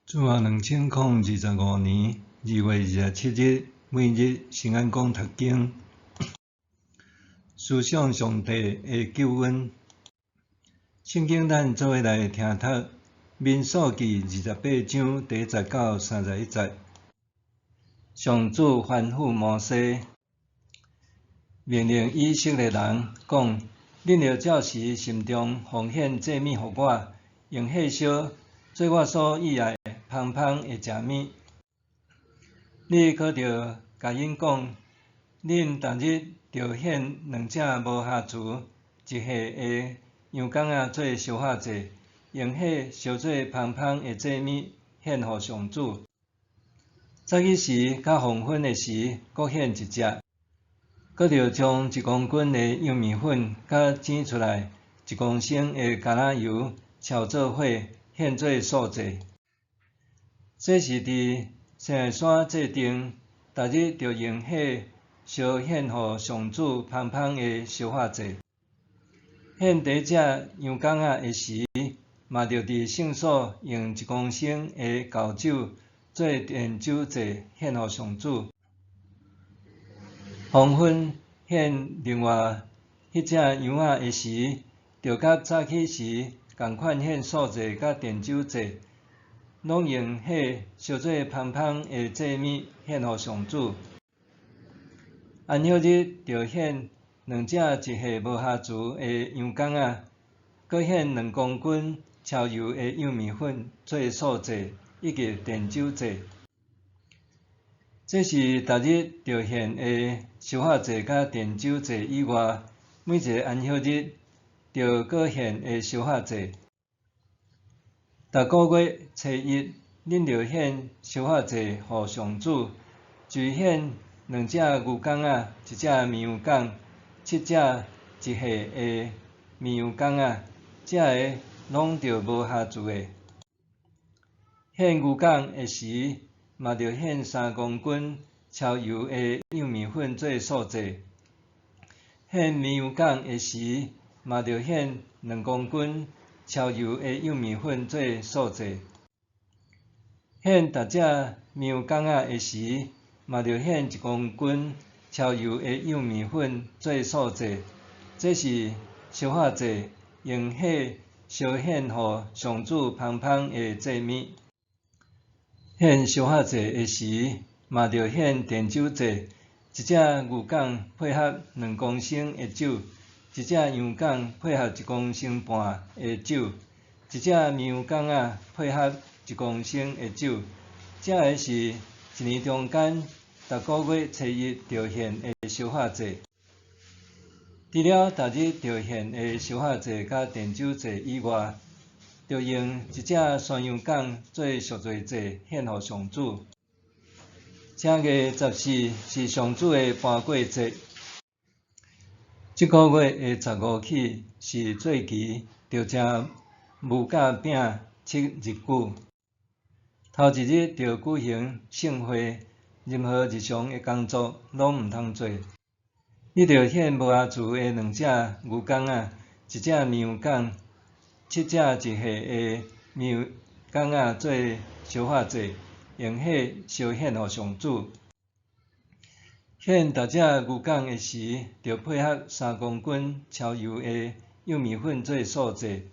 自2025年2月27日，每日圣安宫读经，思想上帝的救恩。圣经咱做伙来听读《民数记》28章第19到31节。上主吩咐摩西，命令以色列人讲：恁要照实心中奉献祭物予我，用火烧，做我所喜爱芳芳的食物。你可着甲因讲：恁逐日着献2只无瑕疵、一岁的羊羔仔做烧化祭，用火烧做芳芳的祭物，献予上主。早起时甲黄昏的时，各献1只。搁着将1公斤的幼米粉，甲煎出来1公升的橄榄油，炒做伙，献做素祭。这是伫西奈山制定，逐日着用火烧献予上主芳芳的烧化祭。献第一只羊羔仔的时，嘛着伫圣所用1公升的厚酒做奠酒祭，献予上主。黄昏献另外迄只羊仔的时，着甲早起时共款献素祭甲奠酒祭，拢用火烧做芳芳的祭物，献予上主。安息日着献2只1岁无瑕疵的羊羔仔，搁献2公斤超油的幼米粉做素祭，以及奠酒祭。这是逐日着献的烧化祭甲奠酒祭以外，每一个安息日着搁献的烧化祭。逐个月初1，恁着献烧化祭予上主，就是献2只牛公仔、1只绵羊犅、7只1岁的绵羊犅仔，这个拢着无瑕疵的。献牛犅的时，嘛着献3公斤超油的幼米粉做素祭。献绵羊犅的时，嘛着献2公斤超油的幼米粉做素祭。献逐只绵羊犅仔的时，嘛着献1公斤超油的幼米粉做素祭。这是烧化祭，用火烧献予上主芳芳的祭物。献烧化祭的时，嘛着献奠酒祭，1只牛犅配合2公升的酒，1只羊犅配合1公升半的酒，1只绵羊犅仔配合1公升的酒。这个是一年中间逐个月初1着献的烧化祭。除了逐日着献的烧化祭甲奠酒祭以外，着用1只山羊犅做赎罪祭，献予上主。正月14是上主的搬过节，这个月的15起是做期，着食无酵饼7日久。头1日着举行圣会，任何日常的工作拢毋通做。你着献无瑕疵的2只牛犅仔、1只绵羊犅、7只1岁的绵羊犅仔做烧化祭，用火烧献予上主。献逐只牛犅的时，着配合3公斤超油的幼米粉做素祭。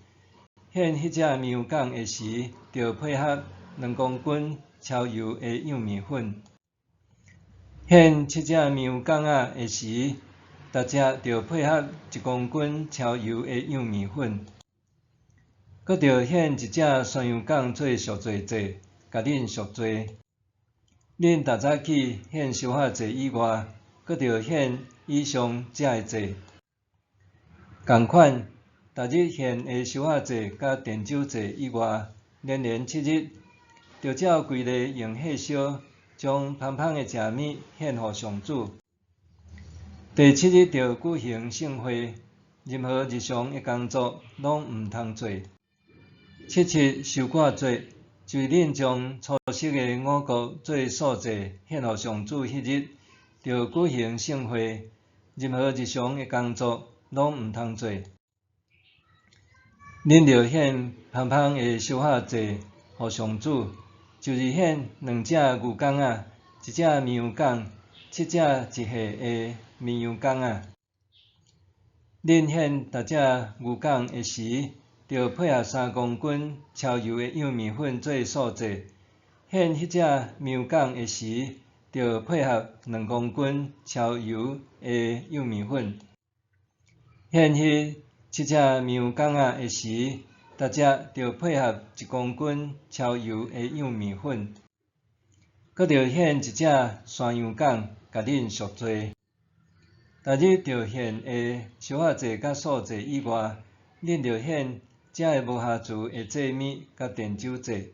献迄只绵羊犅的时，着配合2公斤超油的幼米粉。献7只绵羊犅仔的时，逐只着配合1公斤超油的幼米粉。搁着献1只山羊犅做赎罪祭，甲恁赎罪。恁逐早起献烧化祭以外，搁着献以上这个祭。同款，逐日献的烧化祭甲奠酒祭以外，连7日，着照规例用火烧，将芳芳的食物献予上主。第7日着举行圣会，任何日常的工作拢毋通做。7七收割节，就是恁将初熟的五穀做素祭，献予上主迄日，着举行圣会，任何日常的工作拢毋通做。恁着献芳芳的烧化祭予上主，就是显2只牛公仔，一只绵羊公，7只一岁的绵羊公仔。恁显逐只牛公的时，着配合3公斤超油的幼米粉做数制；显迄只绵羊公的时，着配合2公斤超油的幼米粉；显迄7只绵羊公仔的时，逐只着配合1公斤超油的幼米粉。搁着显一只山羊公，甲恁赎罪。逐日着显的小可祭甲素祭以外，恁着显遮个无下厨的祭物甲奠酒祭。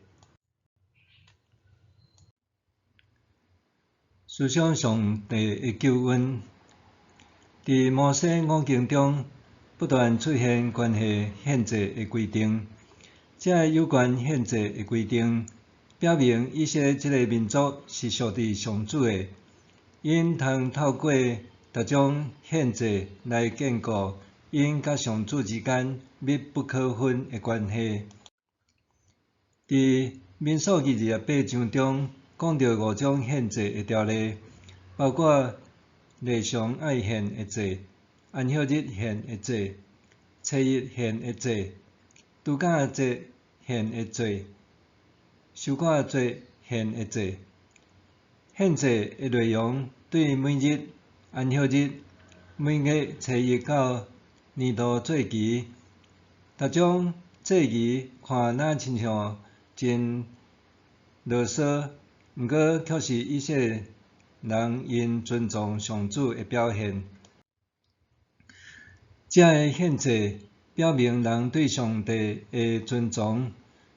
思想上帝的救恩，伫摩西五经中不断出现关系献祭的规定。这个有关献祭的规定，表明以色列这个民族是属伫上主的，因通透过逐种献祭来建构因甲上主之间密不可分的关系。伫民数记28章中，讲到5种献祭的条例，包括例常爱献的祭、安息日献的祭、初一献的祭、除酵节献的祭、收割节献的祭。献祭的内容对每日、安息日、每月初一到年度节期，逐种节期看若亲像真啰嗦，毋过却是以色列人因尊重上主的表现。这个献祭表明人对上帝的尊重，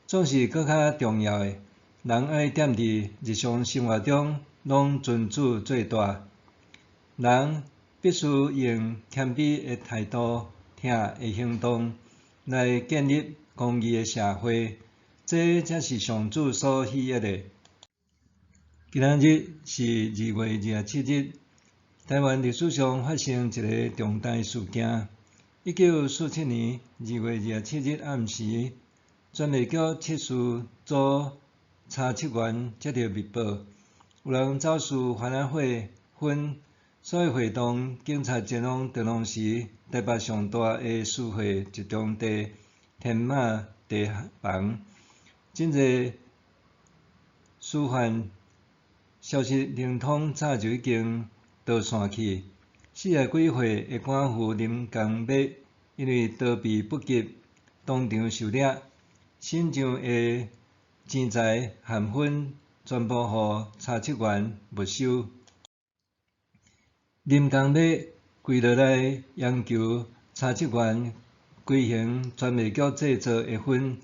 总是搁较重要的。人爱踮伫日常生活中拢尊主做大。人必须用谦卑的态度、疼的行动来建立公义的社会，这才是上主所喜悦的。今仔日是2月27日，台湾历史上发生一个重大事件。1947年2月27日暗时，专卖局测试组查测员接到密报，有人走私番仔火粉，所以会同警察前往调查时，台北上大的私货集中地天马地房，真侪私贩消息灵通早就已经逃散去。40几岁的官夫林江尾，因为逃避不及，当场受掠，身上的钱财含粉全部予查测员没收。林江尾跪落来央求查测员归还专卖局制造的粉，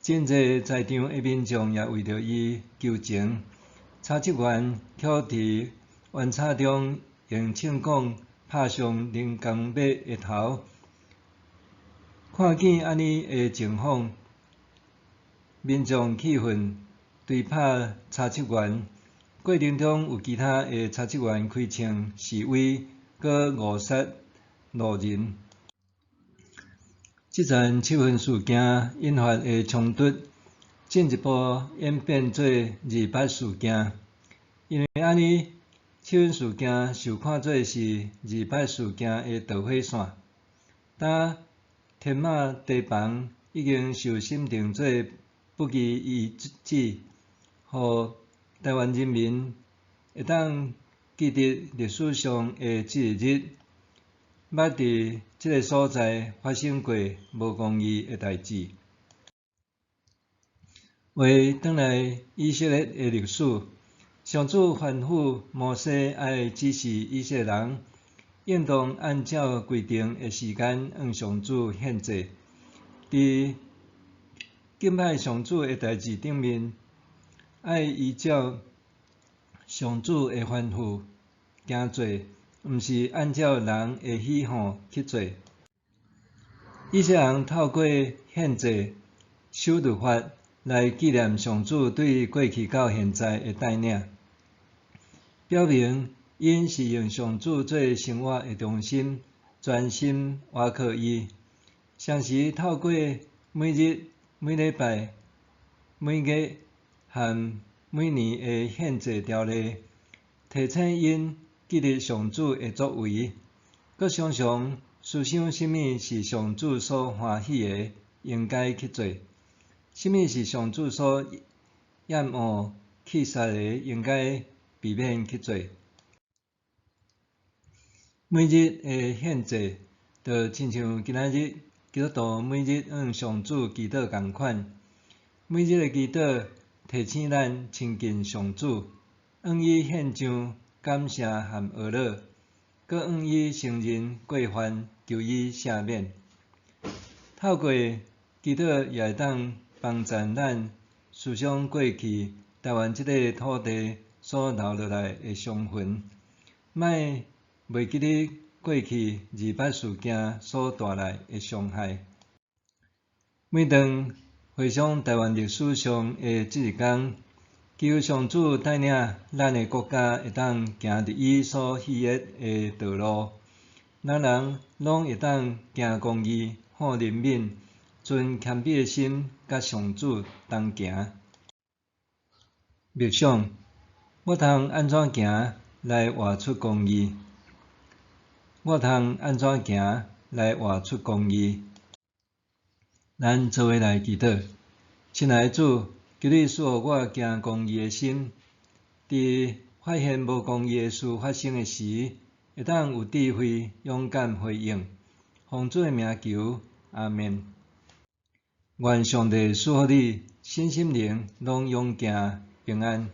真侪在场的民众也为着伊求情。查测员却伫冤吵中用枪管拍伤林江尾的头。看见安尼的情况，民众气愤，对拍查测员。过程中有其他的查测员开枪示威，搁误杀路人。这场气愤事件引发的冲突，进一步演变做二八事件。因为安尼，气愤事件受看作是二八事件的导火线。当天马地房已经受审定做不义遗址，互台湾人民会当记得历史上的这个日，捌伫这个所在发生过无公义的代志。回转来以色列的历史，上主吩咐摩西爱指示以色列人，应当按照规定的时间向上主献祭。伫敬拜上主的代志顶面，爱依照上主的吩咐行做，毋是按照人的喜好去做。以色列人透过献祭、守律法来纪念上主对过去到现在的带领，表明因是用上主做生活的中心，专心倚靠伊。常时透过每日、每礼拜、每月和每年的献祭条例，提醒因记得上主的作为，佮常常思想什么是上主所欢喜的，应该去做；什么是上主所厌恶弃杀的，应该避免去做。每日的献祭，就亲像今仔日基督徒每日向上主祈祷共款。每日的祈祷提醒咱亲近上主，向伊献上感谢和懊恼，佮向伊承认过犯，求伊赦免。透过祈祷也会当帮助咱思想过去台湾这个土地所留落来的伤痕，莫袂记得过去二八事件所带来的伤害。每当回想台湾历史上的这一天，求上主带领咱的国家会当行伫伊所喜悦的道路，咱人拢会当行公义、好人民，存谦卑的心，甲上主同行。默想，我通安怎行来活出公义？我通安怎行来活出公义？咱做伙来祈祷，亲爱的主，求你赐予我行公义的心，伫发现无公义的事发生的时，会当有智慧、勇敢回应。奉主的名求，阿们。愿上帝赐予你身心灵拢勇行平安。